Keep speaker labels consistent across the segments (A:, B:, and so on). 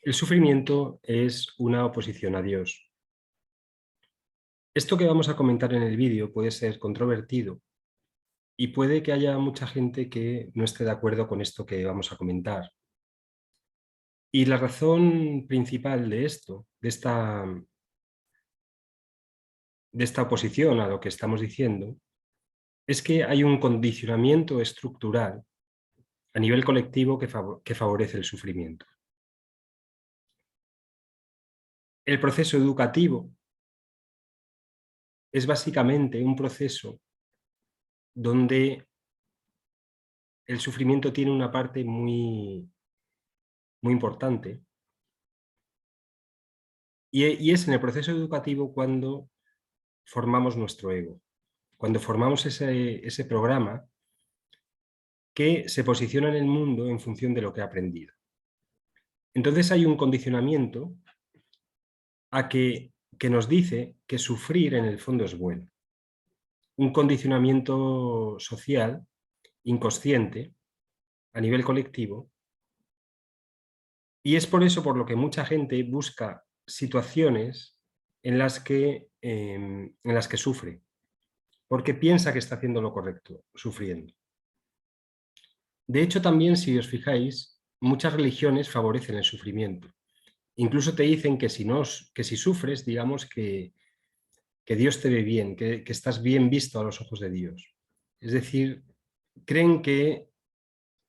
A: El sufrimiento es una oposición a Dios. Esto que vamos a comentar en el vídeo puede ser controvertido y puede que haya mucha gente que no esté de acuerdo con esto que vamos a comentar. Y la razón principal de esto, de esta oposición a lo que estamos diciendo, es que hay un condicionamiento estructural a nivel colectivo que favorece el sufrimiento. El proceso educativo es básicamente un proceso donde el sufrimiento tiene una parte muy importante, y es en el proceso educativo cuando formamos nuestro ego, cuando formamos ese programa que se posiciona en el mundo en función de lo que ha aprendido. Entonces hay un condicionamiento que nos dice que sufrir en el fondo es bueno. Un condicionamiento social, inconsciente, a nivel colectivo, y es por eso por lo que mucha gente busca situaciones en las que sufre, porque piensa que está haciendo lo correcto, sufriendo. De hecho, también, si os fijáis, muchas religiones favorecen el sufrimiento. Incluso te dicen que si sufres, digamos que Dios te ve bien, que estás bien visto a los ojos de Dios. Es decir, creen que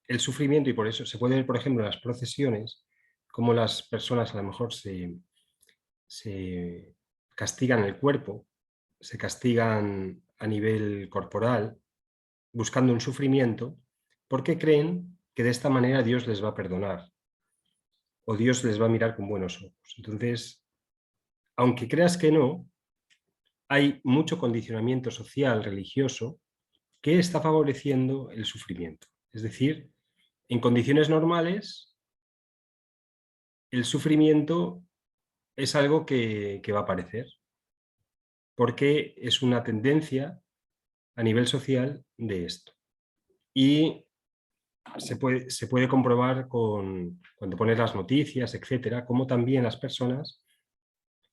A: el sufrimiento, y por eso se puede ver, por ejemplo, en las procesiones, cómo las personas a lo mejor se castigan el cuerpo, se castigan a nivel corporal, buscando un sufrimiento, porque creen que de esta manera Dios les va a perdonar o Dios les va a mirar con buenos ojos. Entonces, aunque creas que no, hay mucho condicionamiento social, religioso, que está favoreciendo el sufrimiento. Es decir, en condiciones normales, el sufrimiento es algo que va a aparecer, porque es una tendencia a nivel social de esto. Y se puede comprobar cuando pones las noticias, etcétera, cómo también las personas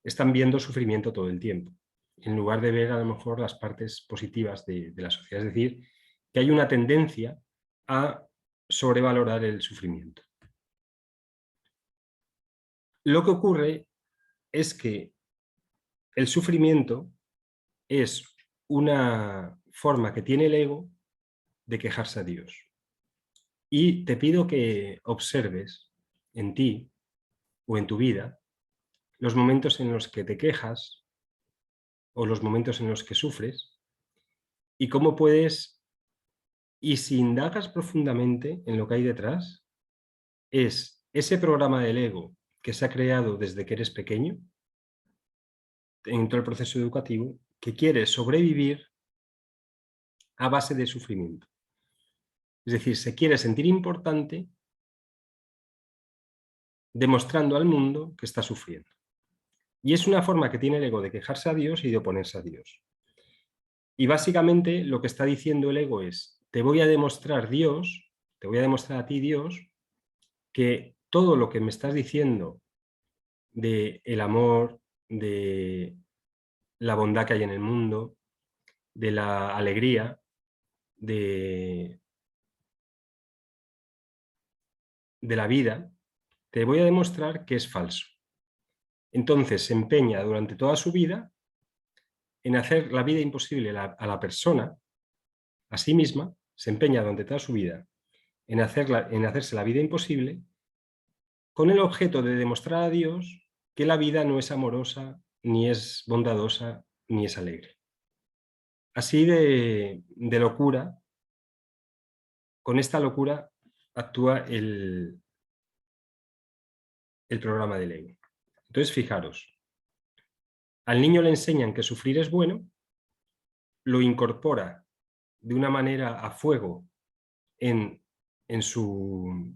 A: están viendo sufrimiento todo el tiempo, en lugar de ver a lo mejor las partes positivas de la sociedad. Es decir, que hay una tendencia a sobrevalorar el sufrimiento. Lo que ocurre es que el sufrimiento es una forma que tiene el ego de quejarse a Dios. Y te pido que observes en ti o en tu vida los momentos en los que te quejas o los momentos en los que sufres y cómo puedes, y si indagas profundamente en lo que hay detrás, es ese programa del ego que se ha creado desde que eres pequeño, en todo el proceso educativo, que quiere sobrevivir a base de sufrimiento. Es decir, se quiere sentir importante demostrando al mundo que está sufriendo. Y es una forma que tiene el ego de quejarse a Dios y de oponerse a Dios. Y básicamente lo que está diciendo el ego es, te voy a demostrar Dios, te voy a demostrar a ti Dios, que todo lo que me estás diciendo de el amor, de la bondad que hay en el mundo, de la alegría, de la vida, te voy a demostrar que es falso. Entonces se empeña durante toda su vida en hacer la vida imposible a la persona, a sí misma, se empeña durante toda su vida en hacerse la vida imposible con el objeto de demostrar a Dios que la vida no es amorosa, ni es bondadosa, ni es alegre. Así de locura, con esta locura actúa el programa de ley. Entonces, fijaros, al niño le enseñan que sufrir es bueno, lo incorpora de una manera a fuego en, en, su,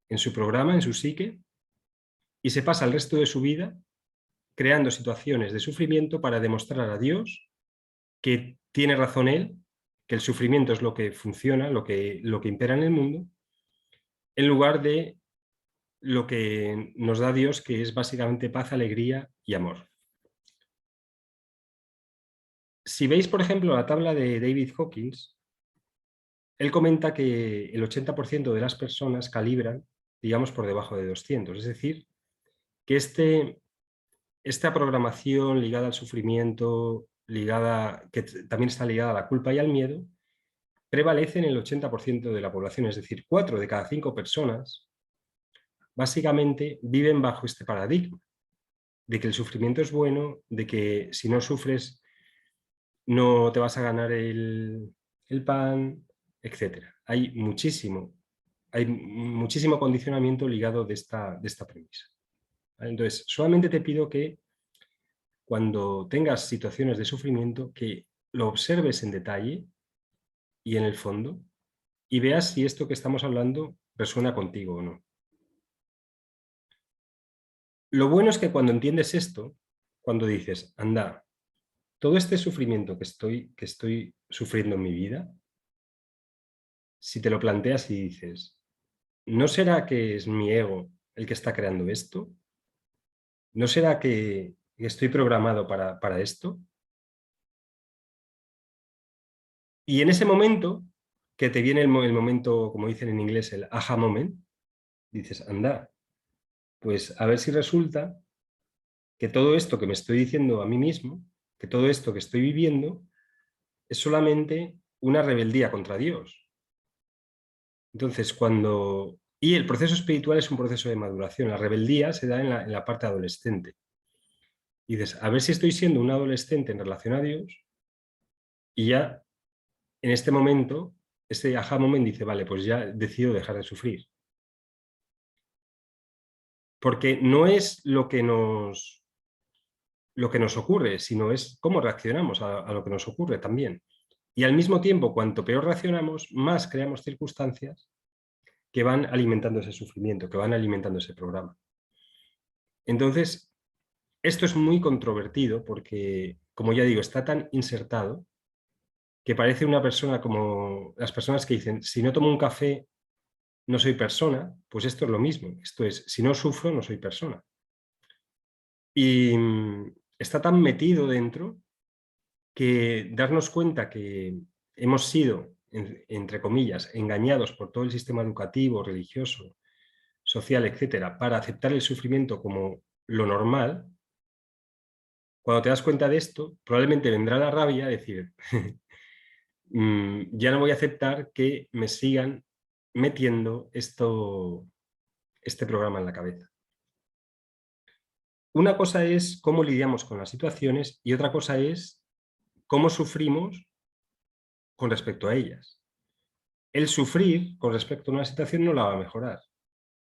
A: en su programa, en su psique, y se pasa el resto de su vida creando situaciones de sufrimiento para demostrar a Dios que tiene razón él, que el sufrimiento es lo que funciona, lo que impera en el mundo, en lugar de lo que nos da Dios, que es básicamente paz, alegría y amor. Si veis, por ejemplo, la tabla de David Hawkins, él comenta que el 80% de las personas calibran, digamos, por debajo de 200. Es decir, que esta programación ligada al sufrimiento, que también está ligada a la culpa y al miedo, prevalece en el 80% de la población. Es decir, 4 de cada 5 personas básicamente viven bajo este paradigma de que el sufrimiento es bueno, de que si no sufres no te vas a ganar el pan, etc. Hay muchísimo condicionamiento ligado de esta premisa. ¿Vale? Entonces, solamente te pido que cuando tengas situaciones de sufrimiento, que lo observes en detalle y en el fondo y veas si esto que estamos hablando resuena contigo o no. Lo bueno es que cuando entiendes esto, cuando dices, anda, todo este sufrimiento que estoy sufriendo en mi vida, si te lo planteas y dices, ¿no será que es mi ego el que está creando esto? ¿No será que estoy programado para esto? Y en ese momento, que te viene el momento, como dicen en inglés, el aha moment, dices, anda, pues a ver si resulta que todo esto que me estoy diciendo a mí mismo, que todo esto que estoy viviendo, es solamente una rebeldía contra Dios. Entonces, y el proceso espiritual es un proceso de maduración. La rebeldía se da en la parte adolescente. Y dices, a ver si estoy siendo un adolescente en relación a Dios, y ya en este momento, este aha moment dice, vale, pues ya decido dejar de sufrir. Porque no es lo que nos ocurre, sino es cómo reaccionamos a lo que nos ocurre también. Y al mismo tiempo, cuanto peor reaccionamos, más creamos circunstancias que van alimentando ese sufrimiento, que van alimentando ese programa. Entonces, esto es muy controvertido porque, como ya digo, está tan insertado que parece una persona como las personas que dicen, si no tomo un café, no soy persona, pues esto es lo mismo. Esto es, si no sufro, no soy persona. Y está tan metido dentro que darnos cuenta que hemos sido, entre comillas, engañados por todo el sistema educativo, religioso, social, etcétera, para aceptar el sufrimiento como lo normal, cuando te das cuenta de esto, probablemente vendrá la rabia a decir, ya no voy a aceptar que me sigan metiendo este programa en la cabeza. Una cosa es cómo lidiamos con las situaciones y otra cosa es cómo sufrimos con respecto a ellas. El sufrir con respecto a una situación no la va a mejorar.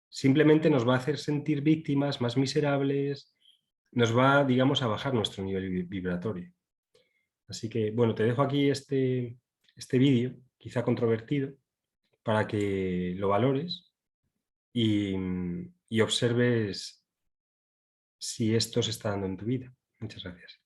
A: Simplemente nos va a hacer sentir víctimas, más miserables, nos va, digamos, a bajar nuestro nivel vibratorio. Así que, bueno, te dejo aquí este vídeo, quizá controvertido, para que lo valores y observes si esto se está dando en tu vida. Muchas gracias.